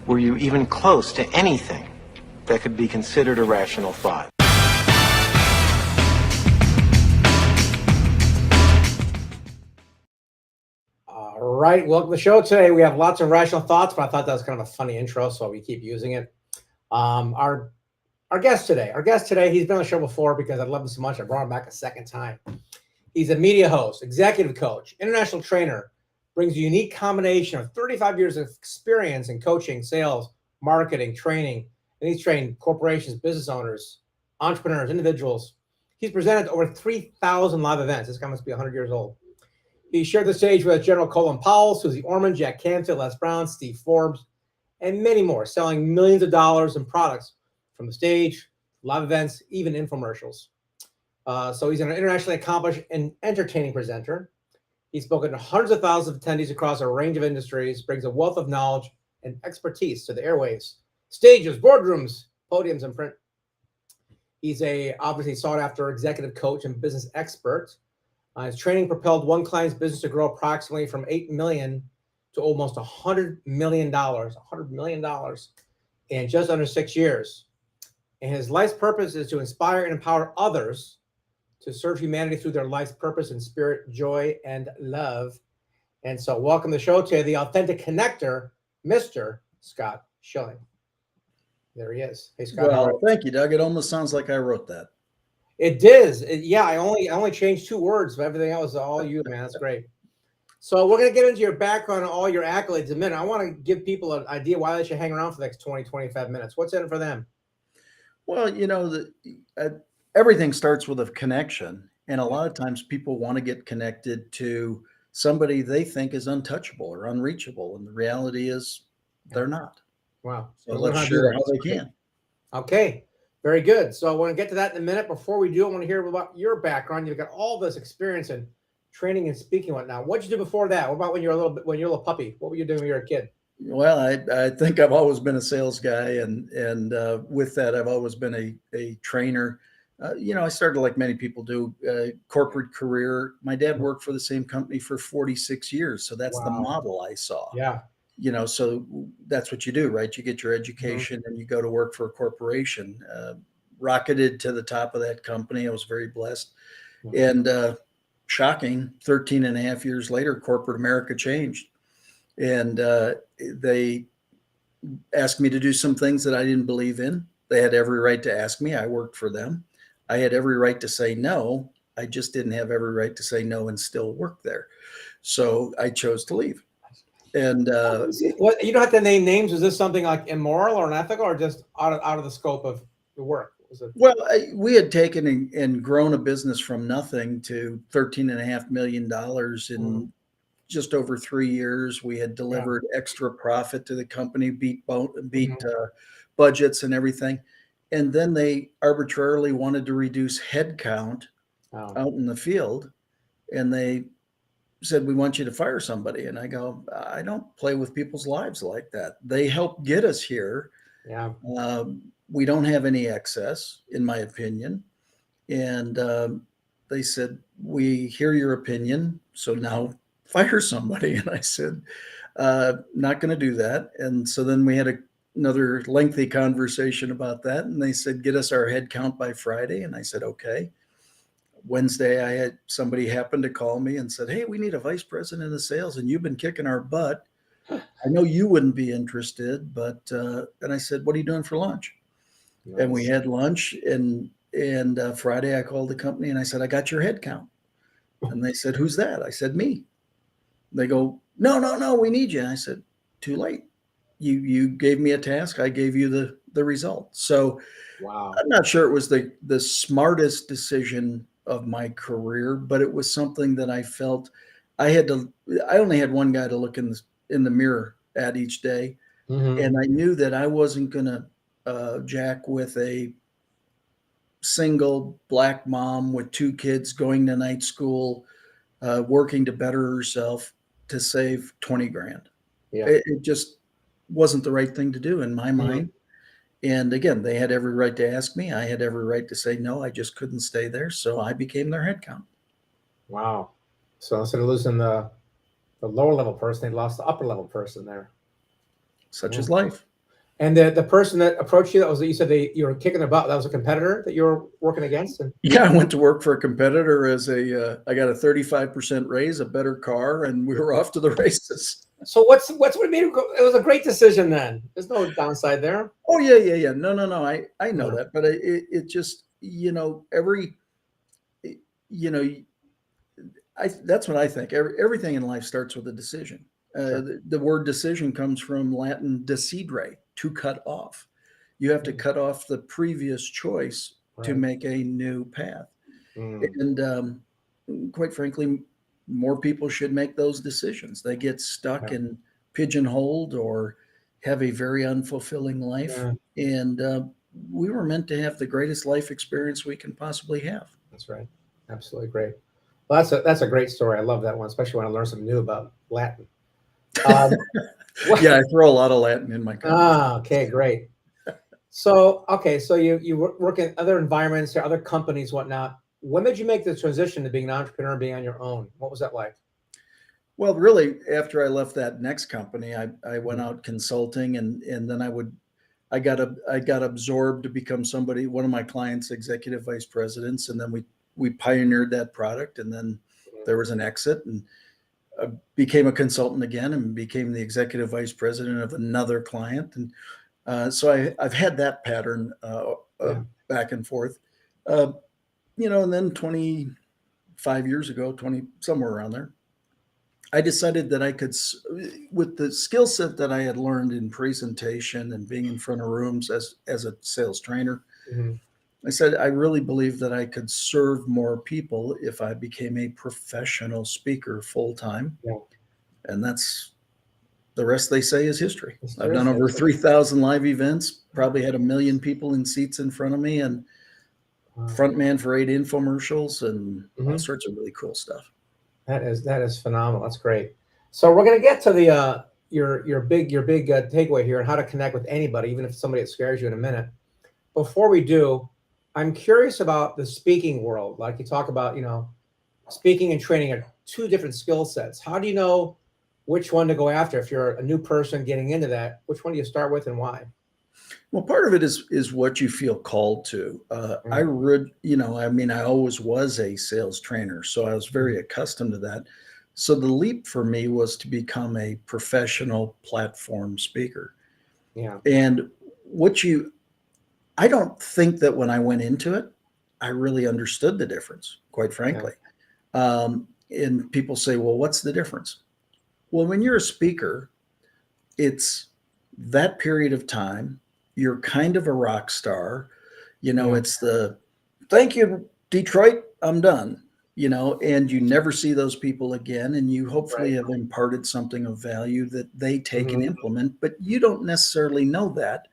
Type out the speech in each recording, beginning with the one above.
Were you even close to anything that could be considered a rational thought? All right, welcome to the show today. We have lots of rational thoughts, but I thought that was kind of a funny intro, so we keep using it. Our guest today, he's been on the show before because I love him so much. I brought him back a second time. He's a media host, executive coach, international trainer, brings a unique combination of 35 years of experience in coaching, sales, marketing, training, and he's trained corporations, business owners, entrepreneurs, individuals. He's presented over 3,000 live events. This guy must be 100 years old. He shared the stage with General Colin Powell, Suze Orman, Jack Canfield, Les Brown, Steve Forbes, and many more, selling millions of dollars in products from the stage, live events, even infomercials. So he's an internationally accomplished and entertaining presenter. He's spoken to hundreds of thousands of attendees across a range of industries, brings a wealth of knowledge and expertise to the airwaves, stages, boardrooms, podiums, and print. He's a obviously sought-after executive coach and business expert. His training propelled one client's business to grow approximately from $8 million to almost $100 million, $100 million in just under 6 years. And his life's purpose is to inspire and empower others to serve humanity through their life's purpose and spirit, joy, and love. And so welcome to the show today, the authentic connector, Mr. Scott Schilling. There he is. Hey, Scott. Well, thank you, Doug. It almost sounds like I wrote that. It does. Yeah, I only changed 2 words, but everything else is all you, man. That's great. So we're going to get into your background and all your accolades in a minute. I want to give people an idea why they should hang around for the next 20, 25 minutes. What's in it for them? Well, everything starts with a connection. And a lot of times people want to get connected to somebody they think is untouchable or unreachable. And the reality is they're not. Wow. So let's share how they can. Okay. Very good. So I want to get to that in a minute. Before we do, I want to hear about your background. You've got all this experience in training and speaking and whatnot. What did you do before that? What about when you're a little puppy? What were you doing when you were a kid? Well, I think I've always been a sales guy, and with that, I've always been a trainer. I started like many people do, corporate career. My dad worked for the same company for 46 years, so that's the model I saw. Yeah. So that's what you do, right? You get your education and you go to work for a corporation. Rocketed to the top of that company. I was very blessed. And shocking, 13 and a half years later, corporate America changed. And they asked me to do some things that I didn't believe in. They had every right to ask me. I worked for them. I had every right to say no. I just didn't have every right to say no and still work there. So I chose to leave. And what, you don't have to name names. Is this something like immoral or unethical or just out of the scope of the work? Well, we had taken and grown a business from nothing to $13.5 million in just over 3 years. We had delivered extra profit to the company, beat budgets and everything. And then they arbitrarily wanted to reduce headcount out in the field. And they said, we want you to fire somebody. And I go, I don't play with people's lives like that. They helped get us here. Yeah. We don't have any excess, in my opinion. And they said, we hear your opinion, so now fire somebody. And I said, not going to do that. And so then we had another lengthy conversation about that. And they said, get us our head count by Friday. And I said, okay. Wednesday, I had somebody happen to call me and said, hey, we need a vice president of sales and you've been kicking our butt. I know you wouldn't be interested, but, and I said, what are you doing for lunch? Nice. And we had lunch and Friday I called the company and I said, I got your head count. And they said, who's that? I said, me. They go, no, we need you. And I said, too late. You gave me a task. I gave you the result. So I'm not sure it was the smartest decision of my career, but it was something that I felt I only had one guy to look in the mirror at each day. And I knew that I wasn't going to jack with a single Black mom with 2 kids going to night school, working to better herself to save 20 grand. Yeah. It just wasn't the right thing to do in my mind. And again, they had every right to ask me. I had every right to say no. I just couldn't stay there. So I became their head count. Wow. So instead of losing the lower level person, they lost the upper level person there. Such is life. And the person that approached you, that was you said you were kicking their butt. That was a competitor that you were working against. And Yeah, I went to work for a competitor as I got a 35% raise, a better car, and we were off to the races. so what's what made it go? It was a great decision then. There's no downside there. Oh yeah. No. I know Yeah. that, but it just, that's what I think. Everything in life starts with a decision. Sure. The word decision comes from Latin decidere, to cut off. You have to cut off the previous choice to Right. make a new path. Mm. And quite frankly, more people should make those decisions. They get stuck Yeah. and pigeonholed or have a very unfulfilling life. Yeah. And we were meant to have the greatest life experience we can possibly have. That's right. Absolutely great. Well, that's a great story. I love that one, especially when I learn something new about Latin. Yeah, I throw a lot of Latin in my conversation. Okay, great. So, okay, so you work in other environments or other companies, whatnot. When did you make the transition to being an entrepreneur and being on your own? What was that like? Well, really, after I left that next company, I went Mhm. out consulting, and then I got absorbed to become one of my clients' executive vice presidents, and then we pioneered that product, and then there was an exit, and I became a consultant again, and became the executive vice president of another client, and so I've had that pattern Yeah. back and forth, uh, and then 25 years ago, 20 somewhere around there, I decided that I could, with the skill set that I had learned in presentation and being in front of rooms as a sales trainer, Mhm. I said I really believe that I could serve more people if I became a professional speaker full time, Yeah. and that's the rest, they say, is history. I've History. done over 3,000 live events, probably had 1 million people in seats in front of me, and Wow. front man for 8 infomercials and all Mhm. sorts of really cool stuff. That is phenomenal. That's great. So we're gonna get to the your big takeaway here on how to connect with anybody, even if it's somebody that scares you in a minute. Before we do, I'm curious about the speaking world. Like you talk about, speaking and training are two different skill sets. How do you know which one to go after if you're a new person getting into that? Which one do you start with and why? Well, part of it is what you feel called to. Mm, I mean, I always was a sales trainer, so I was mm, very accustomed to that. So the leap for me was to become a professional platform speaker. yeah. And what you, I don't think that when I went into it, I really understood the difference, quite Yeah. frankly. And people say, well, what's the difference? Well, when you're a speaker, it's that period of time. You're kind of a rock star. Yeah. It's the thank you, Detroit, I'm done, and you never see those people again. And you hopefully Right. have imparted something of value that they take and Hmm. implement, but you don't necessarily know that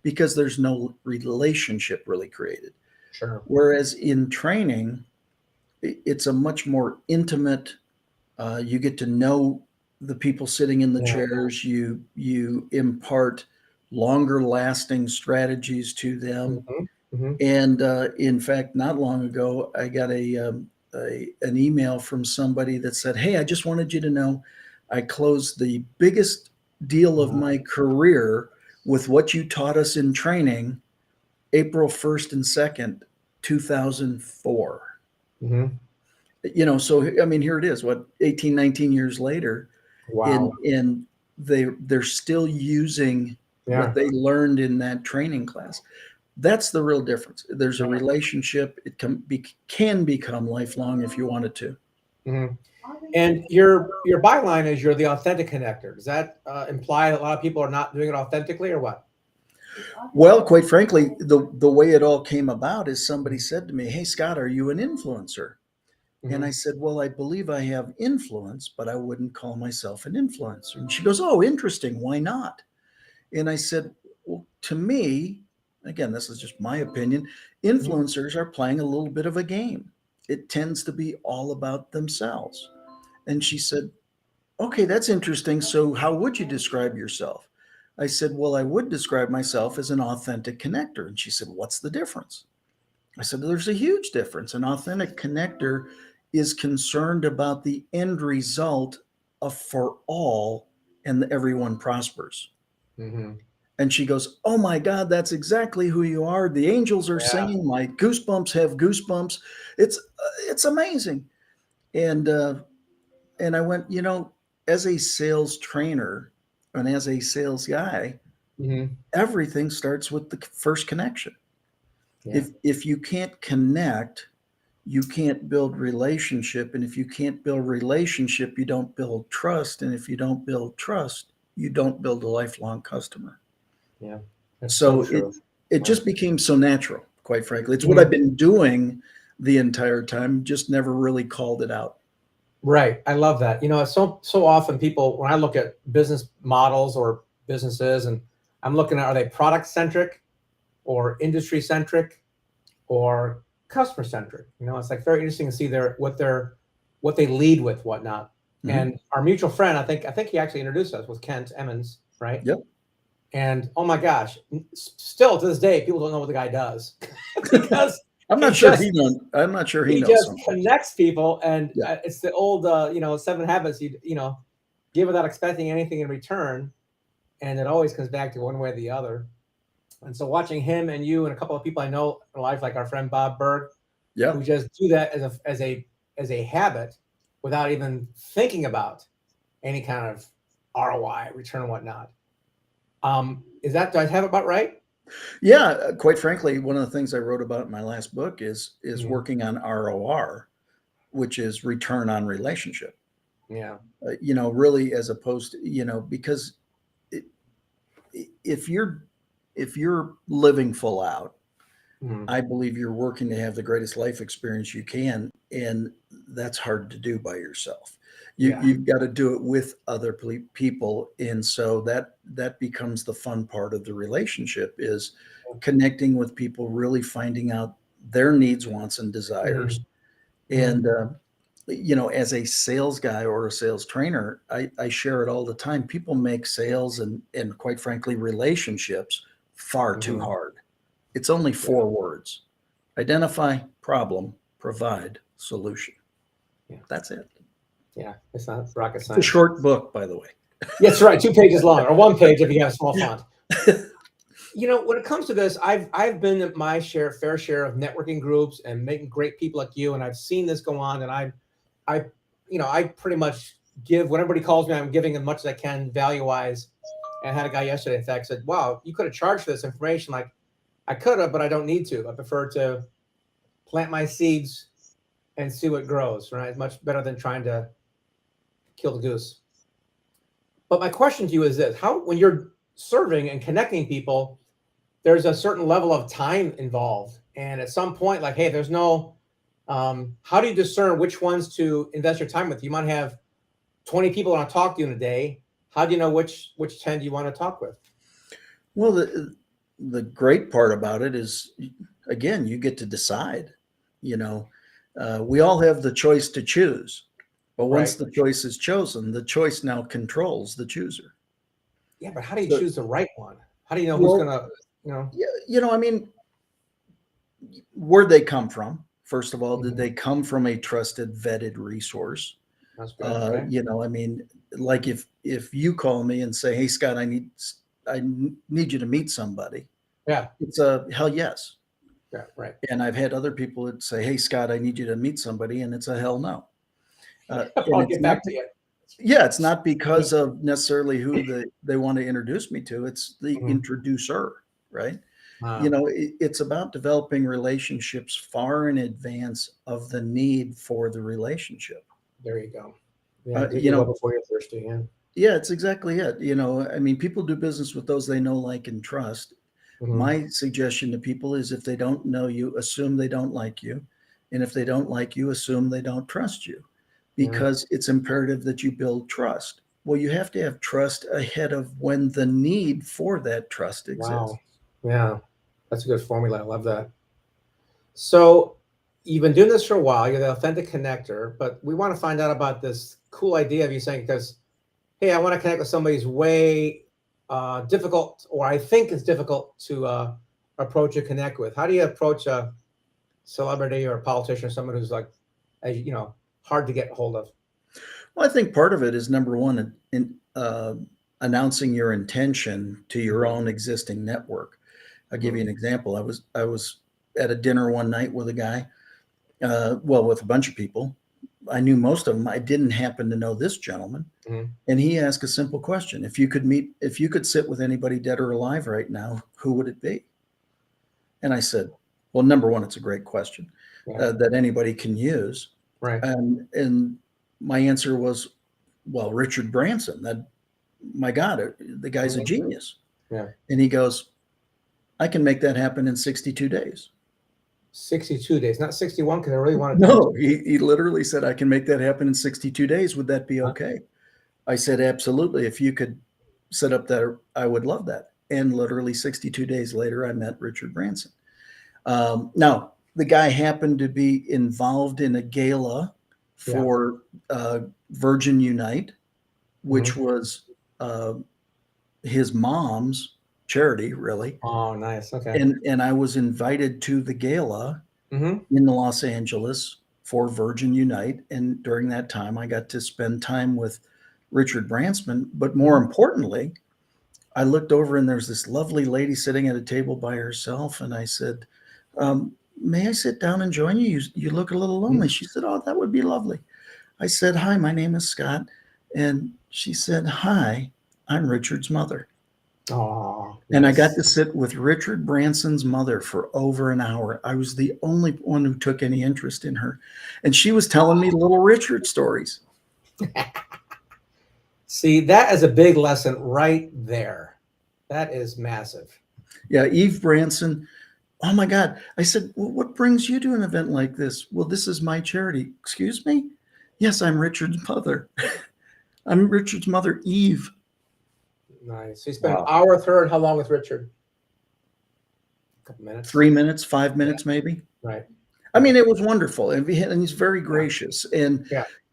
because there's no relationship really created. Sure. Whereas in training, it's a much more intimate, you get to know the people sitting in the Yeah. chairs. You impart longer lasting strategies to them. Hmm. Hmm. And in fact, not long ago, I got an email from somebody that said, "Hey, I just wanted you to know, I closed the biggest deal of my career with what you taught us in training, April 1st and 2nd, 2004." Hmm. So I mean, here it is, what, 18, 19 years later, Wow. and they're still using what Yeah. they learned in that training class. That's the real difference. There's a Yeah. relationship. It can become lifelong if you want it to. Hmm. And your byline is you're the authentic connector. Does that imply that a lot of people are not doing it authentically, or what? Well, quite frankly, the way it all came about is somebody said to me, "Hey, Scott, are you an influencer?" And I Hmm. said, "Well, I believe I have influence, but I wouldn't call myself an influencer." And she goes, "Oh, interesting. Why not?" And I said, "Well, to me, again, this is just my opinion, Hmm. influencers are playing a little bit of a game. It tends to be all about themselves." And she said, "Okay, that's interesting. So, how would you describe yourself?" I said, "Well, I would describe myself as an authentic connector." And she said, "What's the difference?" I said, "There's a huge difference. An authentic connector is concerned about the end result of for all, and everyone prospers. Hmm. And she goes, "Oh my God, that's exactly who you are. The angels are Yeah. singing. My goosebumps have goosebumps. It's amazing." And and I went, as a sales trainer and as a sales guy, Hmm. everything starts with the first connection. Yeah. If you can't connect, you can't build relationship, and if you can't build relationship, you don't build trust, and if you don't build trust, you don't build a lifelong customer. Yeah. That's so So true. it Yeah. just became so natural, quite frankly. It's what I've Mhm. been doing the entire time, just never really called it out. Right. I love that. So often people, when I look at business models or businesses, and I'm looking at, are they product centric or industry centric or customer centric? It's like very interesting to see what they lead with, whatnot. Mhm. And our mutual friend, I think he actually introduced us with Kent Emmons, right? Yep. And oh my gosh, still to this day, people don't know what the guy does because I'm he not sure just he knows. I'm not sure he he knows just some things. connects people, and Yeah. it's the old, 7 habits. You give without expecting anything in return, and it always comes back to one way or the other. And so, watching him and you and a couple of people I know in life, like our friend Bob Berg, Yeah. who just do that as a habit without even thinking about any kind of ROI, return, and whatnot. Do I have it about right? Yeah. Quite frankly, one of the things I wrote about in my last book is Mhm. working on ROR, which is return on relationship. Yeah. Really, as opposed to, because it, if you're living full out, Mhm. I believe you're working to have the greatest life experience you can, and that's hard to do by yourself. Yeah. You've got to do it with other people, and so that becomes the fun part of the relationship is connecting with people, really finding out their needs, wants, and desires. Mhm. And Mhm. as a sales guy or a sales trainer, I share it all the time. People make sales and quite frankly relationships far too Mhm. hard. It's only Yeah. 4 words: identify, problem, provide, solution. Yeah. That's it. Yeah. It's not rocket It's a science. short book, by the way. Yeah, that's right. 2 pages long, or 1 page if you have small font. When it comes to this, I've been at my fair share of networking groups and meeting great people like you, and I've seen this go on. And I pretty much give when everybody calls me, I'm giving as much as I can value wise. And I had a guy yesterday, in fact, said, "Wow, you could have charged for this information." Like, I could have, but I don't need to. I prefer to plant my seeds and see what grows. Right, it's much better than trying to kill the goose. But my question to you is this: how, when you're serving and connecting people, there's a certain level of time involved. And at some point, like, hey, there's no, how do you discern which ones to invest your time with? You might have 20 people want to talk to you in a day. How do you know which 10 do you want to talk with? Well, the great part about it is, again, you get to decide. You know, we all have the choice to choose, but once Right. the choice is chosen, the choice now controls the chooser. Yeah, but how do you So, choose the right one? How do you know who's well, gonna, you know? yeah, I mean, where'd they come from? First of all, did Mhm. they come from a trusted, vetted resource? That's good. Okay. I mean, like if you call me and say, "Hey, Scott, I need you to meet somebody," Yeah. it's a hell yes. Yeah. Right. And I've had other people that say, "Hey, Scott, I need you to meet somebody," and it's a hell no. And I'll it's get not, back to you. yeah, it's not because of necessarily who they want to introduce me to. It's the Mhm. introducer, right? Wow. It's about developing relationships far in advance of the need for the relationship. There you go. Yeah. Uh, Dig you your well know, before you're thirsty. Yeah. yeah, it's exactly it. I mean, people do business with those they know, like, and trust. Mhm. My suggestion to people is if they don't know you, assume they don't like you. And if they don't like you, assume they don't trust you, Yeah. because it's imperative that you build trust. Well, you have to have trust ahead of when the need for that trust exists. Wow. Yeah. That's a good formula. I love that. So you've been doing this for a while. You're the authentic connector, but we want to find out about this cool idea of you saying, because, hey, I want to connect with somebody who's way difficult, or I think it's difficult to approach or connect with. How do you approach a celebrity or a politician or someone who's like, hard to get hold of? Well, I think part of it is number one, announcing your intention to your own existing network. I'll give you an example. I was at a dinner one night with a guy, with a bunch of people. I knew most of them. I didn't happen to know this gentleman. And he asked a simple question. If you could sit with anybody dead or alive right now, who would it be? And I said, well, number one, it's a great question that anybody can use. Right. And my answer was, well, Richard Branson. That, my God, the guy's a genius. Yeah. And he goes, I can make that happen in 62 days. 62 days, not 61, because I really wanted to. No, he literally said, I can make that happen in 62 days. Would that be okay? I said, absolutely. If you could set up that, I would love that. And literally 62 days later, I met Richard Branson. Now, the guy happened to be involved in a gala for Virgin Unite, which was his mom's charity, really. Oh, nice. Okay. And I was invited to the gala in Los Angeles for Virgin Unite. And during that time, I got to spend time with Richard Branson. But more importantly, I looked over and there's this lovely lady sitting at a table by herself. And I said, may I sit down and join you? You look a little lonely. She said, oh, that would be lovely. I said, hi, my name is Scott. And she said, hi, I'm Richard's mother. Oh, and I got to sit with Richard Branson's mother for over an hour. I was the only one who took any interest in her. And she was telling me little Richard stories. See, that is a big lesson right there. That is massive. Yeah, Eve Branson. Oh my God. I said, well, what brings you to an event like this? Well, this is my charity. Excuse me? Yes, I'm Richard's mother. I'm Richard's mother, Eve. Nice. So you spent an hour with her, and how long with Richard? A couple minutes. 3 minutes, 5 minutes, maybe. Right. I mean, it was wonderful, and he's very gracious, and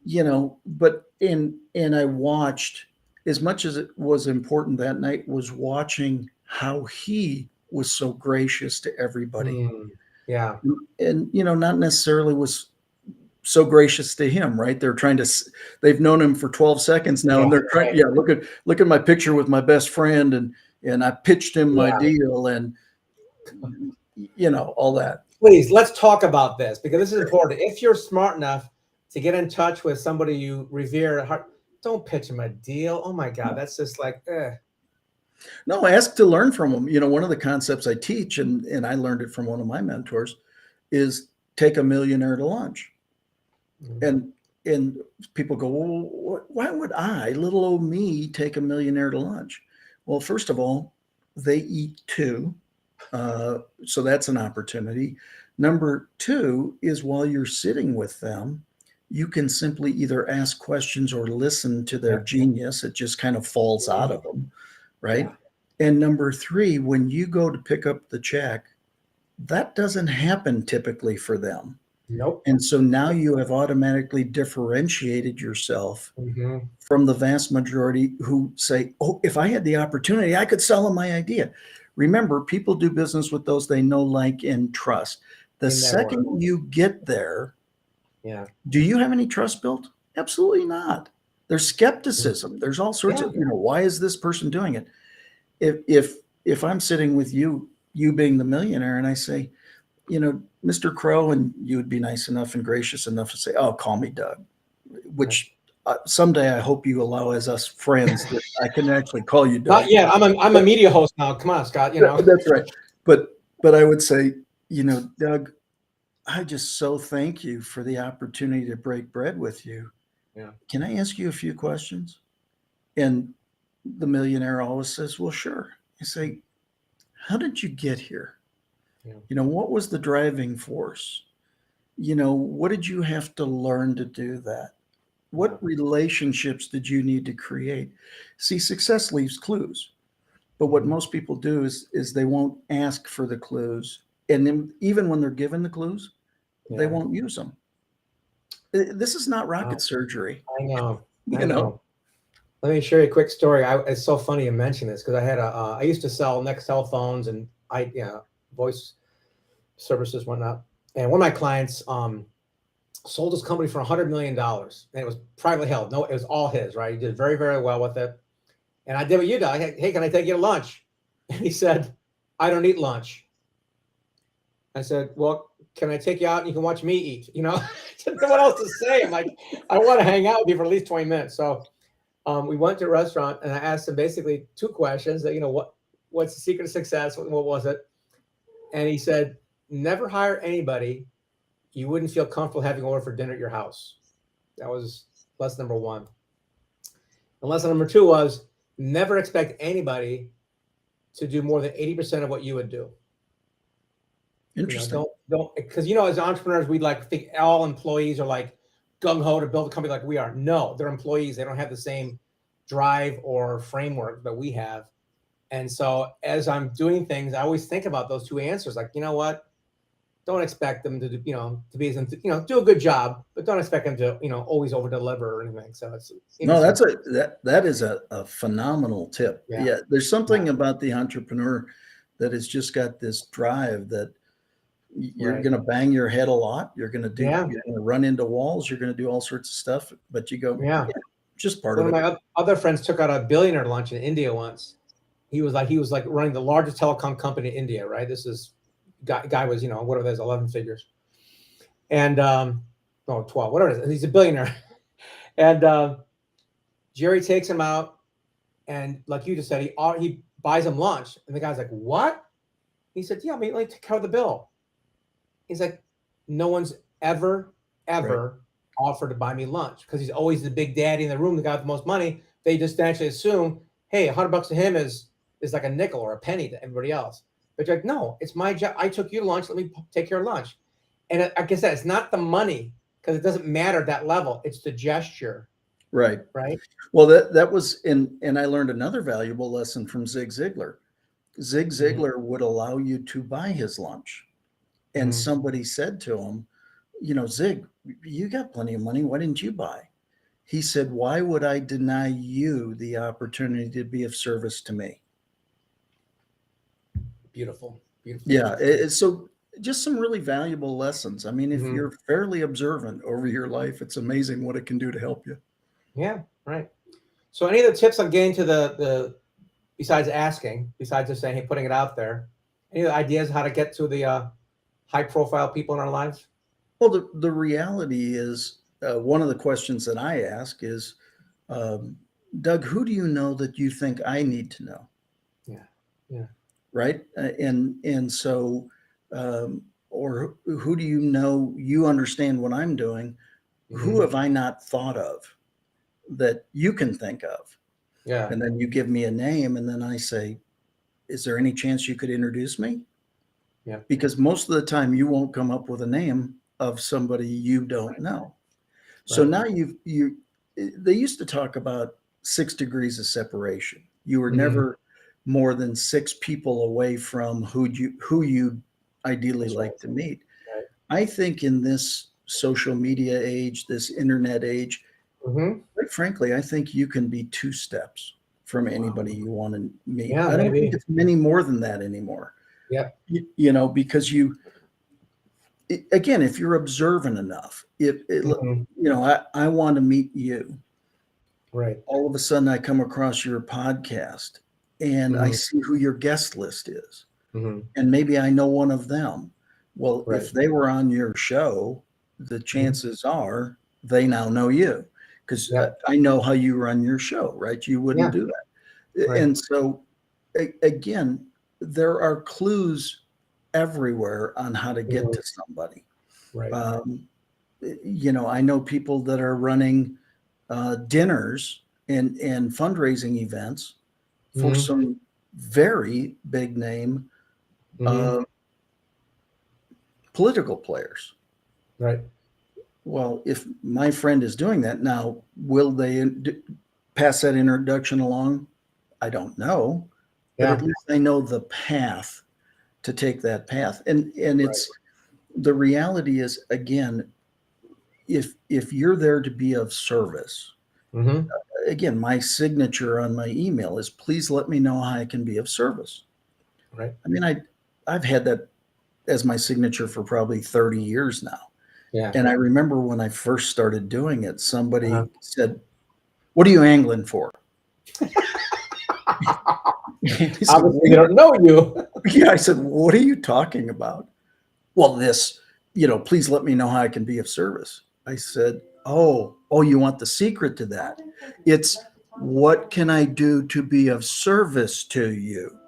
you know. But and I watched, as much as it was important that night, was watching how he was so gracious to everybody. Yeah. And you know, not necessarily was so gracious to him, right? They've known him for 12 seconds now, and they're trying. Yeah, look at my picture with my best friend, and I pitched him my deal, and you know, all that. Please, let's talk about this, because this is important. If you're smart enough to get in touch with somebody you revere, don't pitch him a deal. Oh my God, that's just like, No, ask to learn from them. You know, one of the concepts I teach, and I learned it from one of my mentors, is take a millionaire to lunch. And people go, well, why would I, little old me, take a millionaire to lunch? Well, first of all, they eat too. So that's an opportunity. Number two is, while you're sitting with them, you can simply either ask questions or listen to their genius. It just kind of falls out of them, right? And number three, when you go to pick up the check, that doesn't happen typically for them. Nope. And so now you have automatically differentiated yourself from the vast majority who say, oh, if I had the opportunity, I could sell them my idea. Remember, people do business with those they know, like, and trust. The second you get there, do you have any trust built? Absolutely not. There's skepticism. There's all sorts of, you know, why is this person doing it? If I'm sitting with you being the millionaire, and I say, you know, Mr. Crowe, and you would be nice enough and gracious enough to say, oh, call me Doug, which someday I hope you allow, as us friends, that I can actually call you Doug. Not yet. I'm a media host now. Come on, Scott. You know. That's right. But I would say, you know, Doug, I just so thank you for the opportunity to break bread with you. Yeah. Can I ask you a few questions? And the millionaire always says, well, sure. I say, how did you get here? You know, what was the driving force? You know, what did you have to learn to do that? What relationships did you need to create? See, success leaves clues. But what most people do is they won't ask for the clues. And then even when they're given the clues, they won't use them. This is not rocket surgery. I know. You know. Let me share you a quick story. It's so funny you mention this, because I had I used to sell Nextel phones and voice services, whatnot. And one of my clients sold his company for $100 million, and it was privately held. No, it was all his, right? He did very, very well with it. And I did what you did. Hey, can I take you to lunch? And he said, I don't eat lunch. I said, well, can I take you out and you can watch me eat? You know, I didn't know what else to say. I'm like, I want to hang out with you for at least 20 minutes. So we went to a restaurant and I asked him basically 2 questions that, what's the secret of success? What was it? And he said, never hire anybody you wouldn't feel comfortable having over for dinner at your house. That was lesson number 1. And lesson number 2 was never expect anybody to do more than 80% of what you would do. Interesting. Don't because as entrepreneurs, we think all employees are like gung ho to build a company like we are. No, they're employees. They don't have the same drive or framework that we have. And so as I'm doing things, I always think about those 2 answers. Like, you know what? Don't expect them to, to be, do a good job, but don't expect them to, always over deliver or anything. So it's No, that is a phenomenal tip. Yeah. There's something about the entrepreneur that has just got this drive that you're going to bang your head a lot. You're going to you're going to run into walls. You're going to do all sorts of stuff, but you go, just part of it. One of my other friends took out a billionaire lunch in India once. He was like running the largest telecom company in India, right? This is guy was, whatever it is, 11 figures. And 12, whatever it is. He's a billionaire. And Jerry takes him out and like you just said, he buys him lunch. And the guy's like, what? He said, yeah, let me take care of the bill. He's like, no one's ever offered to buy me lunch because he's always the big daddy in the room, the guy with the most money. They just naturally assume, hey, $100 to him is like a nickel or a penny to everybody else. But you're like, no, it's my job. I took you to lunch. Let me take care of lunch. And like I said, it's not the money because it doesn't matter at that level. It's the gesture. Right. Right. Well, that was and I learned another valuable lesson from Zig Ziglar. Zig Ziglar would allow you to buy his lunch. And somebody said to him, Zig, you got plenty of money. Why didn't you buy? He said, why would I deny you the opportunity to be of service to me? Beautiful. Yeah. So just some really valuable lessons. I mean, if you're fairly observant over your life, it's amazing what it can do to help you. Yeah. Right. So any of the tips on getting to the besides asking, besides just saying, hey, putting it out there, any ideas how to get to the high profile people in our lives? Well, the reality is one of the questions that I ask is, Doug, who do you know that you think I need to know? Yeah. Right. And so, or who do you know, you understand what I'm doing? Who have I not thought of that you can think of? Yeah. And then you give me a name and then I say, is there any chance you could introduce me? Yeah. Because most of the time you won't come up with a name of somebody you don't know. So now they used to talk about 6 degrees of separation. You were never more than 6 people away from who you ideally like to meet. Right. I think in this social media age, this internet age, quite frankly, I think you can be 2 steps from anybody you want to meet. Yeah, I don't think it's many more than that anymore. Yeah. Because again, if you're observant enough, I want to meet you. Right. All of a sudden I come across your podcast and I see who your guest list is. And maybe I know one of them. Well, if they were on your show, the chances are they now know you because I know how you run your show, right? You wouldn't do that. Right. And so again, there are clues everywhere on how to get to somebody. Right. I know people that are running dinners and fundraising events for some very big name political players. Right. Well, if my friend is doing that now, will they pass that introduction along? I don't know, but at least I know the path to take that path. And it's the reality is, again, if you're there to be of service, again, my signature on my email is please let me know how I can be of service. Right. I mean, I've had that as my signature for probably 30 years now. Yeah. And I remember when I first started doing it, somebody said, what are you angling for? He said, Obviously, they don't know you. yeah, I said, what are you talking about? Well, this, please let me know how I can be of service. I said, oh, you want the secret to that? It's what can I do to be of service to you?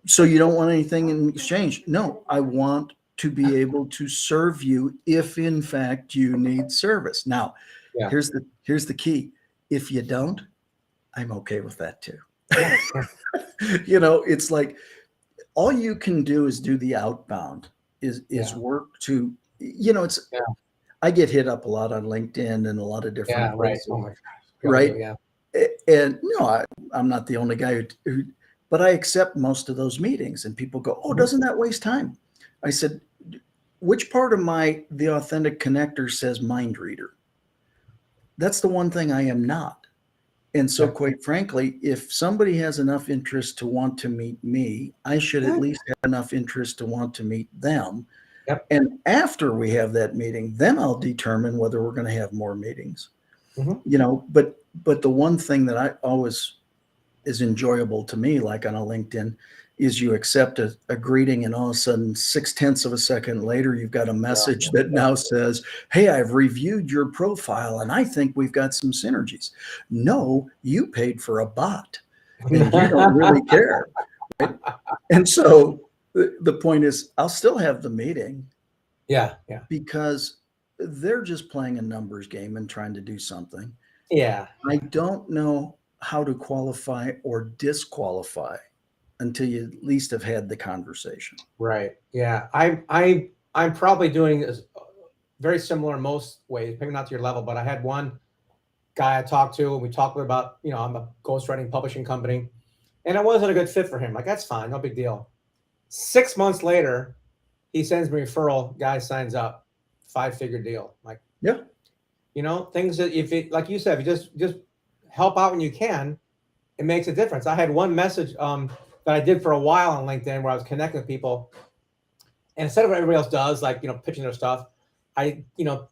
So you don't want anything in exchange? No, I want to be able to serve you if in fact you need service. Now, Yeah. here's the key. If you don't, I'm okay with that too. Yeah. It's like all you can do is do the outbound is Yeah. work to, it's, Yeah. I get hit up a lot on LinkedIn and a lot of different Yeah. Right. places, Oh my gosh. right? Yeah. And no, I'm not the only guy who, but I accept most of those meetings and people go, oh, doesn't that waste time? I said, which part of the authentic connector says mind reader? That's the one thing I am not. And so, Yeah. quite frankly, if somebody has enough interest to want to meet me, I should at least have enough interest to want to meet them. Yep. And after we have that meeting, then I'll determine whether we're going to have more meetings. Mm-hmm. But the one thing that I always is enjoyable to me, like on a LinkedIn, is you accept a greeting and all of a sudden 0.6 of a second later, you've got a message that now says, hey, I've reviewed your profile and I think we've got some synergies. No, you paid for a bot and you don't really care. Right? And so the point is I'll still have the meeting. Yeah. Yeah. Because they're just playing a numbers game and trying to do something. Yeah. I don't know how to qualify or disqualify until you at least have had the conversation. Right. Yeah. I'm probably doing this very similar in most ways, maybe not to your level, but I had one guy I talked to and we talked about, I'm a ghostwriting publishing company and it wasn't a good fit for him. Like, that's fine. No big deal. 6 months later, he sends me a referral, guy signs up, 5-figure deal. Like, Yeah. Things that like you said, if you just help out when you can, it makes a difference. I had one message that I did for a while on LinkedIn where I was connecting with people. And instead of what everybody else does, like, pitching their stuff, I,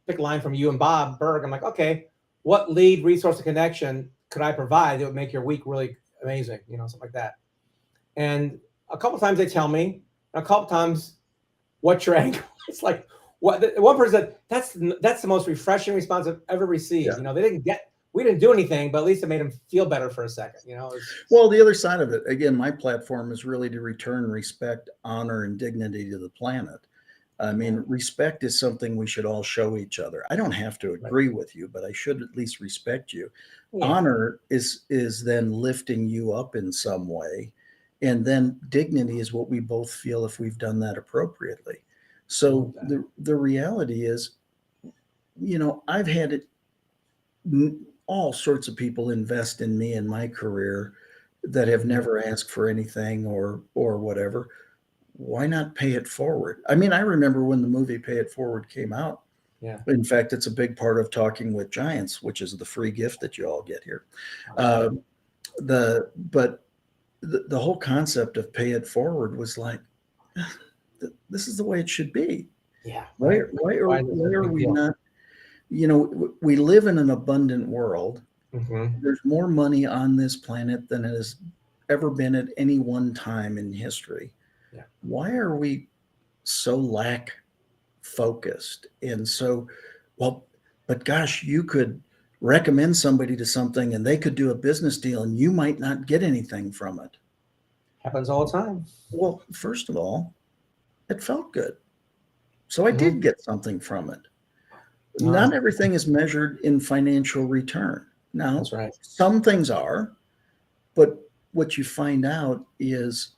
pick a line from you and Bob Berg. I'm like, okay, what lead, resource, and connection could I provide that would make your week really amazing? Something like that. And a couple times they tell me, and a couple times, what's your angle? It's like, one person said, that's the most refreshing response I've ever received. Yeah. We didn't do anything, but at least it made them feel better for a second. Well, the other side of it, again, my platform is really to return respect, honor, and dignity to the planet. I mean, respect is something we should all show each other. I don't have to agree with you, but I should at least respect you. Yeah. Honor is then lifting you up in some way. And then dignity is what we both feel if we've done that appropriately. So the reality is, I've had it, all sorts of people invest in me in my career that have never asked for anything or whatever. Why not pay it forward? I mean, I remember when the movie Pay It Forward came out. Yeah. In fact, it's a big part of Talking with Giants, which is the free gift that you all get here. The whole concept of pay it forward was like, this is the way it should be. Yeah. Why are we not? We live in an abundant world. Mm-hmm. There's more money on this planet than it has ever been at any one time in history. Yeah. Why are we so lack focused? And so, but gosh, you could recommend somebody to something and they could do a business deal and you might not get anything from it. Happens all the time. Well, first of all, it felt good. So I did get something from it. Not everything is measured in financial return. Now, that's right. Some things are, but what you find out is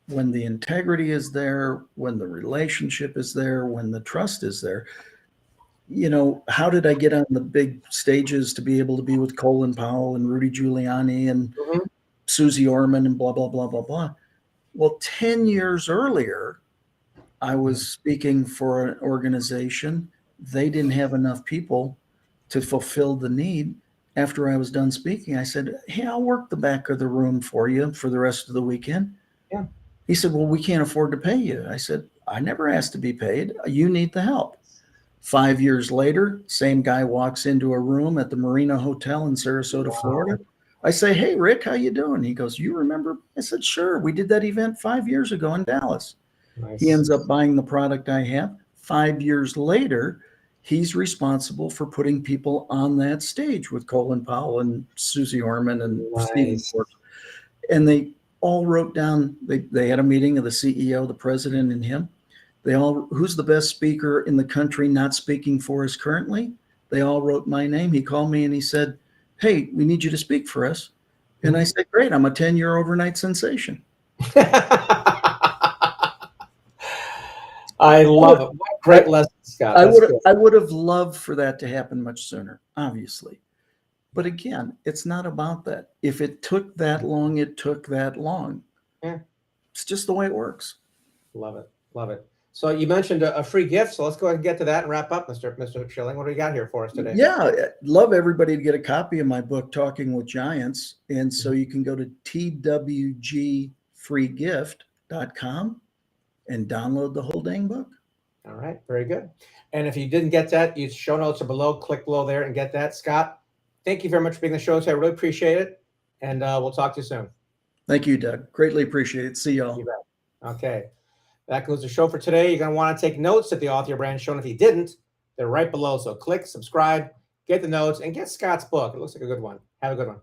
when the integrity is there, when the relationship is there, when the trust is there. How did I get on the big stages to be able to be with Colin Powell and Rudy Giuliani and Suze Orman and blah, blah, blah, blah, blah. Well, 10 years earlier, I was speaking for an organization. They didn't have enough people to fulfill the need. After I was done speaking, I said, hey, I'll work the back of the room for you for the rest of the weekend. Yeah. He said, well, we can't afford to pay you. I said, I never asked to be paid. You need the help. 5 years later, same guy walks into a room at the Marina Hotel in Sarasota, Florida. I say, hey, Rick, how you doing? He goes, you remember? I said, sure. We did that event 5 years ago in Dallas. Nice. He ends up buying the product I have. 5 years later, he's responsible for putting people on that stage with Colin Powell and Suze Orman and Stephen Nice. Forbes. And they all wrote down, they had a meeting of the CEO, the president, and him. They all, who's the best speaker in the country not speaking for us currently? They all wrote my name. He called me and he said, hey, we need you to speak for us. And I said, great, I'm a 10-year overnight sensation. I love it. What great lesson, Scott. I would have loved for that to happen much sooner, obviously. But again, it's not about that. If it took that long, it took that long. Yeah. It's just the way it works. Love it. Love it. So you mentioned a free gift. So let's go ahead and get to that and wrap up, Mr. Schilling. What do you got here for us today? Yeah, I'd love everybody to get a copy of my book, Talking with Giants. And so you can go to twgfreegift.com and download the whole dang book. All right. Very good. And if you didn't get that, your show notes are below. Click below there and get that. Scott, thank you very much for being on the show today. I really appreciate it. And we'll talk to you soon. Thank you, Doug. Greatly appreciate it. See y'all. You bet. Okay. That concludes the show for today. You're going to want to take notes at the Author Your Brand Show. And if you didn't, they're right below. So click, subscribe, get the notes, and get Scott's book. It looks like a good one. Have a good one.